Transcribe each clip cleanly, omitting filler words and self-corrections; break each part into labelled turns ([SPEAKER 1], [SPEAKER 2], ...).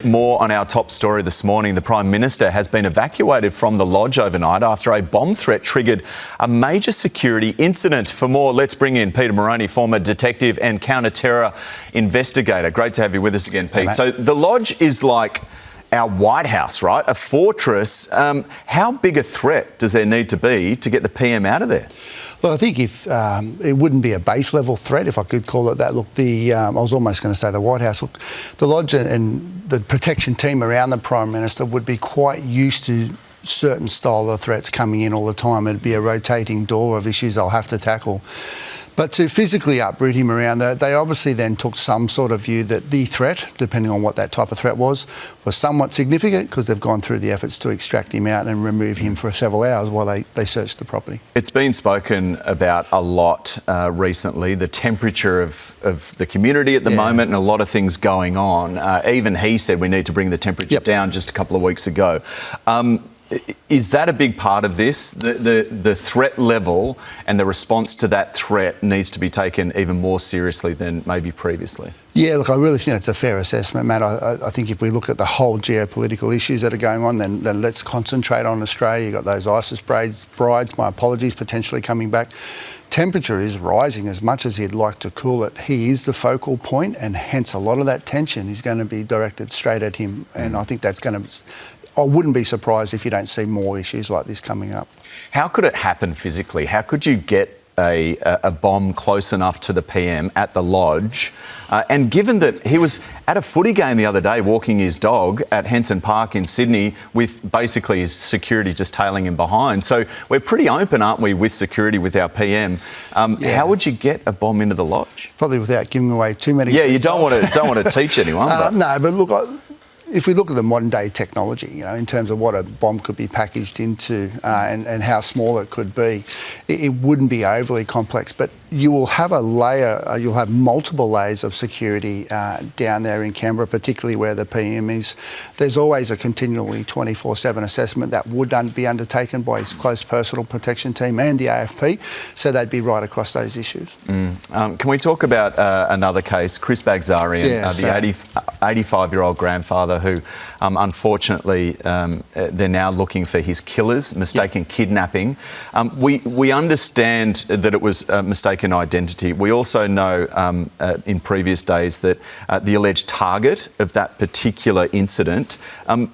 [SPEAKER 1] More on our top story this morning. The Prime Minister has been evacuated from the lodge overnight after a bomb threat triggered a major security incident. For more, let's bring in Peter Moroney, former detective and counter-terror investigator. Great to have you with us again, Pete.
[SPEAKER 2] Hey,
[SPEAKER 1] so the lodge is like our White House, right? A fortress. How big a threat does there need to be to get the PM out of there?
[SPEAKER 2] Well, I think if it wouldn't be a base level threat, if I could call it that. Look, I was almost going to say the White House. Look, the lodge and the protection team around the Prime Minister would be quite used to certain style of threats coming in all the time. It'd be a rotating door of issues they'll have to tackle. But to physically uproot him around, they obviously then took some sort of view that the threat, depending on what that type of threat was somewhat significant because they've gone through the efforts to extract him out and remove him for several hours while they searched the property.
[SPEAKER 1] It's been spoken about a lot recently, the temperature of the community at the moment and a lot of things going on. Even he said we need to bring the temperature down just a couple of weeks ago. Is that a big part of this? The threat level and the response to that threat needs to be taken even more seriously than maybe previously?
[SPEAKER 2] Yeah, look, I really think that's a fair assessment, Matt. I think if we look at the whole geopolitical issues that are going on, then let's concentrate on Australia. You've got those ISIS brides, my apologies, potentially coming back. Temperature is rising as much as he'd like to cool it. He is the focal point, and hence a lot of that tension is going to be directed straight at him. And I think that's going to... I wouldn't be surprised if you don't see more issues like this coming up.
[SPEAKER 1] How could it happen physically? How could you get a bomb close enough to the PM at the lodge? And given that he was at a footy game the other day walking his dog at Henson Park in Sydney with basically his security just tailing him behind. So we're pretty open, aren't we, with security with our PM. How would you get a bomb into the lodge?
[SPEAKER 2] Probably without giving away too many...
[SPEAKER 1] Yeah, you don't want to teach anyone.
[SPEAKER 2] No, but look... If we look at the modern day technology, you know, in terms of what a bomb could be packaged into and how small it could be, it wouldn't be overly complex. But you will have a layer, you'll have multiple layers of security down there in Canberra, particularly where the PM is. There's always a continually 24/7 assessment that would be undertaken by his close personal protection team and the AFP, so they'd be right across those issues.
[SPEAKER 1] Can we talk about another case, Chris Bagzarian, the 85-year-old grandfather who, unfortunately, they're now looking for his killers, mistaken kidnapping. We understand that it was mistaken identity. We also know in previous days that the alleged target of that particular incident.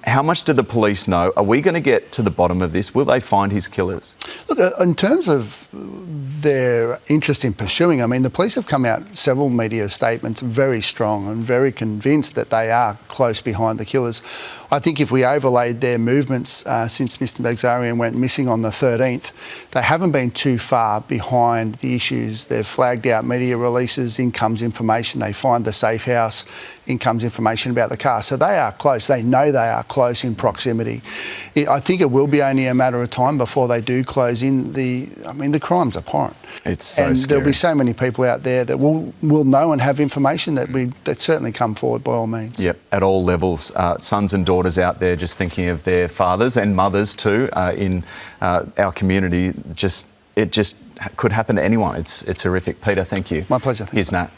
[SPEAKER 1] How much do the police know? Are we going to get to the bottom of this? Will they find his killers?
[SPEAKER 2] Look, in terms of their interest in pursuing, I mean, the police have come out, several media statements, very strong and very convinced that they are close behind the killers. I think if we overlaid their movements since Mr Bagzarian went missing on the 13th, they haven't been too far behind the issues. They've flagged out media releases, in comes information, they find the safe house, in comes information about the car. So they are close, they know they are close in proximity. I think it will be only a matter of time before they do close in. I mean, the crime's abhorrent.
[SPEAKER 1] It's so
[SPEAKER 2] and
[SPEAKER 1] scary.
[SPEAKER 2] There'll be so many people out there that will know and have information that certainly come forward by all means.
[SPEAKER 1] Yep, at all levels. Sons and daughters out there just thinking of their fathers and mothers too in our community. It just could happen to anyone. It's horrific. Peter, thank you.
[SPEAKER 2] My pleasure. Thanks.
[SPEAKER 1] Here's Nat.